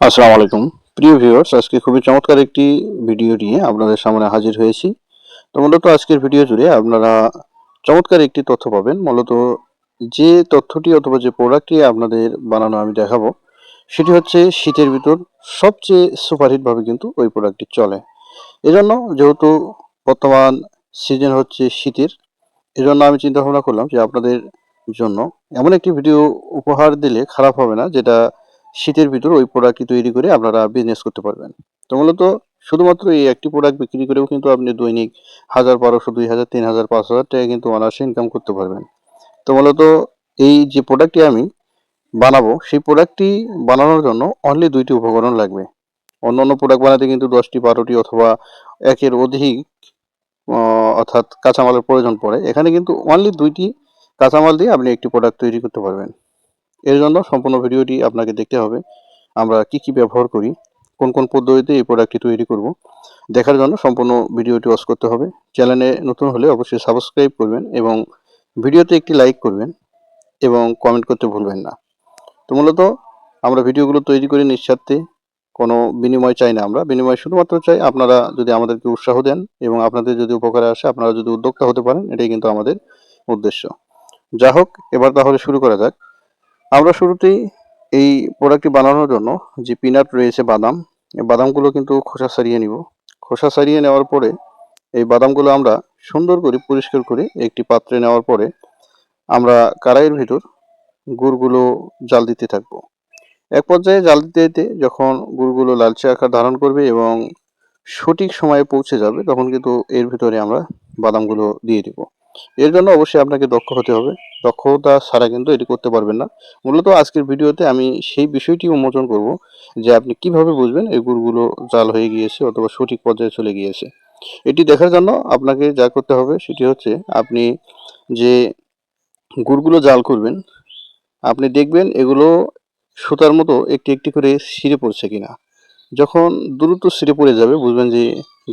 আসসালামু আলাইকুম প্রিয় ভিউয়ার্স, আজকে খুবই চমৎকার একটি ভিডিও নিয়ে আপনাদের সামনে হাজির হয়েছি। তো মূলত আজকের ভিডিও জুড়ে আপনারা চমৎকার একটি তথ্য পাবেন। মূলত যে তথ্যটি অথবা যে প্রোডাক্টটি আপনাদের বানানো আমি দেখাবো, সেটি হচ্ছে শীতের ভিতর সবচেয়ে সুপারহিটভাবে কিন্তু ওই প্রোডাক্টটি চলে। এজন্য যেহেতু বর্তমান সিজন হচ্ছে শীতের, এজন্য আমি চিন্তা ভাবনা করলাম যে আপনাদের জন্য এমন একটি ভিডিও উপহার দিলে খারাপ হবে না, যেটা শীতের ভিতর ওই প্রোডাক্টটি তৈরি করে আপনারা বিজনেস করতে পারবেন। তো মূলত শুধুমাত্র এই একটি প্রোডাক্ট বিক্রি করেও কিন্তু আপনি দৈনিক ১,৫০০, ২,০০০, ৩,০০০, ৫,০০০ টাকা কিন্তু অনায়াসে ইনকাম করতে পারবেন। তো মূলত এই যে প্রোডাক্টটি আমি বানাবো, সেই প্রোডাক্টটি বানানোর জন্য অনলি ২টি উপকরণ লাগবে। অন্যান্য প্রোডাক্ট বানাতে কিন্তু ১০টি, ১২টি অথবা একের অধিক অর্থাৎ কাঁচামালের প্রয়োজন পড়ে। এখানে কিন্তু অনলি ২টি কাঁচামাল দিয়ে আপনি একটি প্রোডাক্ট তৈরি করতে পারবেন। এর জন্য সম্পূর্ণ ভিডিওটি আপনাকে দেখতে হবে। আমরা কি, কি ব্যবহার করি, কোন, কোন পদ্ধতিতে এই প্রোডাক্টটি তৈরি করব, দেখার জন্য সম্পূর্ণ ভিডিওটি ওয়াচ করতে হবে। চ্যানেলে নতুন হলে অবশ্যই সাবস্ক্রাইব করবেন এবং ভিডিওতে একটি লাইক করবেন এবং কমেন্ট করতে ভুলবেন না। তো মূলত আমরা ভিডিওগুলো তৈরি করি নিঃস্বার্থে, কোনো বিনিময় চাই না আমরা। বিনিময় শুধুমাত্র চাই আপনারা যদি আমাদেরকে উৎসাহ দেন এবং আপনাদের যদি উপকারে আসে, আপনারা যদি উদ্যোক্তা হতে পারেন, এটাই কিন্তু আমাদের উদ্দেশ্য। যা হোক, এবার তাহলে শুরু করা যাক। আমরা শুরুতেই এই প্রোডাক্টটি বানানোর জন্য যে পিনাট রয়েছে, বাদাম, এই বাদামগুলো কিন্তু খোসা ছাড়িয়ে নিব। খোসা ছাড়িয়ে নেওয়ার পরে এই বাদামগুলো আমরা সুন্দর করে পরিষ্কার করে একটি পাত্রে নেওয়ার পরে আমরা কড়াইয়ের ভিতর গুড়গুলো জাল দিতে থাকবো। এক পর্যায়ে জাল দিতে দিতে যখন গুড়গুলো লালচে আকার ধারণ করবে এবং সঠিক সময়ে পৌঁছে যাবে, তখন কিন্তু এর ভিতরে আমরা বাদামগুলো দিয়ে দিব। এর জন্য অবশ্যই আপনাকে দক্ষ হতে হবে। দক্ষতা ছাড়া কিন্তু এটি করতে পারবেন না। মূলত আজকের ভিডিওতে আমি সেই বিষয়টি উন্মোচন করব যে আপনি কিভাবে বুঝবেন এই গুড়গুলো জাল হয়ে গিয়েছে অথবা সঠিক পর্যায়ে চলে গিয়েছে। এটি দেখার জন্য আপনাকে যা করতে হবে সেটি হচ্ছে, আপনি যে গুড়গুলো জাল করবেন, আপনি দেখবেন এগুলো সুতার মতো একটি একটি করে ছিঁড়ে পড়ছে কিনা। যখন দ্রুত ছিঁড়ে পড়ে যাবে, বুঝবেন যে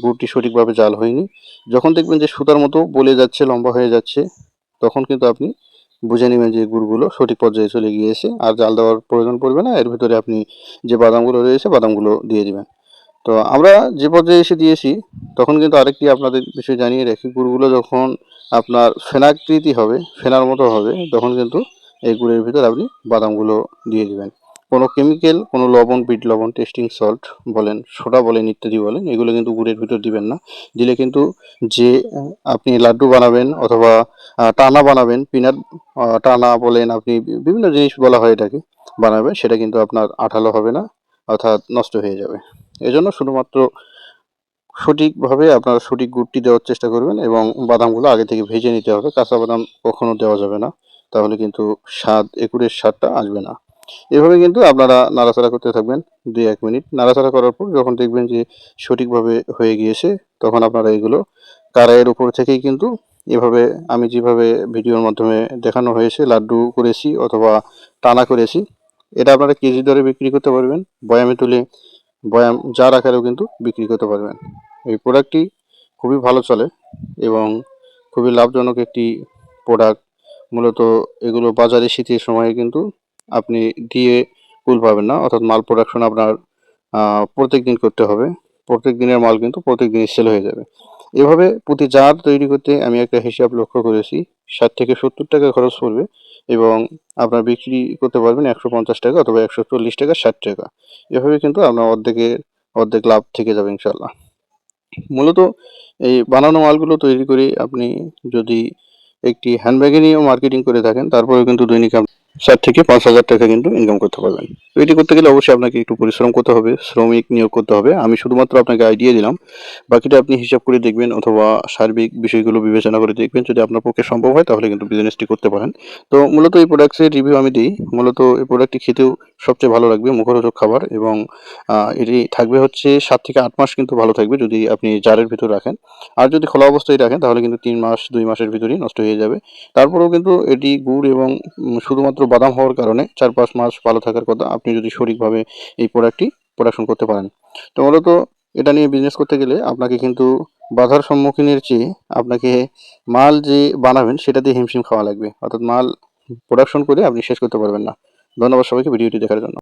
গুড়টি সঠিকভাবে জাল হয়নি। যখন দেখবেন যে সুতার মতো বলে যাচ্ছে, লম্বা হয়ে যাচ্ছে, তখন কিন্তু আপনি বুঝে নেবেন যে গুড়গুলো সঠিক পর্যায়ে চলে গিয়েছে। আর জাল দেওয়ার প্রয়োজন পড়বে না। এর ভিতরে আপনি যে বাদামগুলো রয়েছে, বাদামগুলো দিয়ে দিবেন। তো আমরা যে পর্যায়ে এসে দিয়েছি, তখন কিন্তু আরেকটি আপনাদের বিষয় জানিয়ে রাখি, গুড়গুলো যখন আপনার ফেনাকৃতি হবে, ফেনার মতো হবে, তখন কিন্তু এই গুড়ের ভিতর আপনি বাদামগুলো দিয়ে দিবেন। কোনো কেমিক্যাল, কোনো লবণ, বিট লবণ, টেস্টিং সল্ট বলেন, সোডা বলেন, ইত্যাদি বলেন, এগুলো কিন্তু গুড়ের ভিতর দিবেন না। দিলে কিন্তু যে আপনি লাড্ডু বানাবেন অথবা টানা বানাবেন, পিনাট টানা বলেন, আপনি বিভিন্ন জিনিস বলা হয় এটাকে, বানাবেন, সেটা কিন্তু আপনার আঠালো হবে না, অর্থাৎ নষ্ট হয়ে যাবে। এজন্য শুধুমাত্র সঠিকভাবে আপনারা সঠিক গুড়টি দেওয়ার চেষ্টা করবেন এবং বাদামগুলো আগে থেকে ভেজে নিতে হবে। কাঁচা বাদাম কখনো দেওয়া যাবে না, তাহলে কিন্তু গুড়ের স্বাদটা আসবে না। এভাবে কিন্তু আপনারা নাড়াচাড়া করতে থাকবেন ২-১ মিনিট। নাড়াচাড়া করার পর যখন দেখবেন যে সঠিকভাবে হয়ে গিয়েছে, তখন আপনারা এগুলো কড়াইয়ের উপর থেকেই কিন্তু এভাবে আমি যেভাবে ভিডিওর মাধ্যমে দেখানো হয়েছে লাড্ডু করেছি অথবা টানা করেছি, এটা আপনারা কেজি দরে বিক্রি করতে পারবেন। বয়ামে তুলে বয়াম জার আকারেও কিন্তু বিক্রি করতে পারবেন। এই প্রোডাক্টটি খুবই ভালো চলে এবং খুবই লাভজনক একটি প্রোডাক্ট। মূলত এগুলো বাজারে শীতের সময়ে কিন্তু আপনি দিয়ে কুল পাবেন না, অর্থাৎ মাল প্রোডাকশন আপনার প্রত্যেক দিন করতে হবে। প্রত্যেক দিনের মাল কিন্তু প্রত্যেক দিনই সেল হয়ে যাবে। এভাবে প্রতি জার তৈরি করতে আমি একটা হিসাব লক্ষ্য করেছি, ৬০ থেকে ৭০ টাকা খরচ পড়বে এবং আপনার বিক্রি করতে পারবেন ১৫০ টাকা অথবা ১৪০ টাকা, ৬০ টাকা। এভাবে কিন্তু আপনার অর্ধেক লাভ থেকে যাবে ইনশাআল্লাহ। মূলত এই বানানো মালগুলো তৈরি করে আপনি যদি একটি হ্যান্ডব্যাগে নিয়েও মার্কেটিং করে থাকেন, তারপরেও কিন্তু দৈনিক ৪ থেকে ৫,০০০ টাকা কিন্তু ইনকাম করতে পারবেন। তো এটি করতে গেলে অবশ্যই আপনাকে একটু পরিশ্রম করতে হবে, শ্রমিক নিয়োগ করতে হবে। আমি শুধুমাত্র আপনাকে আইডিয়া দিলাম, বাকিটা আপনি হিসাব করে দেখবেন অথবা সার্বিক বিষয়গুলো বিবেচনা করে দেখবেন। যদি আপনার পক্ষে সম্ভব হয়, তাহলে কিন্তু বিজনেসটি করতে পারেন। তো মূলত এই প্রোডাক্টসের রিভিউ আমি দিই। মূলত এই প্রোডাক্টটি খেতেও সবচেয়ে ভালো লাগবে, মুখরোচক খাবার এবং এটি থাকবে হচ্ছে ৭ থেকে ৮ মাস কিন্তু ভালো থাকবে যদি আপনি জারের ভিতর রাখেন। আর যদি খোলা অবস্থায় রাখেন, তাহলে কিন্তু ৩ মাস, ২ মাসের ভিতরেই নষ্ট হয়ে যাবে। তারপরেও কিন্তু এটি গুড় এবং শুধুমাত্র বাদাম হওয়ার কারণে ৪-৫ মাস ভালো থাকার কথা, আপনি যদি সঠিকভাবে এই প্রোডাক্টটি প্রোডাকশন করতে পারেন। তো মূলত এটা নিয়ে বিজনেস করতে গেলে আপনাকে কিন্তু বাধার সম্মুখীনের চেয়ে আপনাকে মাল যে বানাবেন সেটা দিয়ে হিমশিম খাওয়া লাগবে। অর্থাৎ মাল প্রোডাকশন করে আপনি শেষ করতে পারবেন না। ধন্যবাদ সবাইকে ভিডিওটি দেখার জন্য।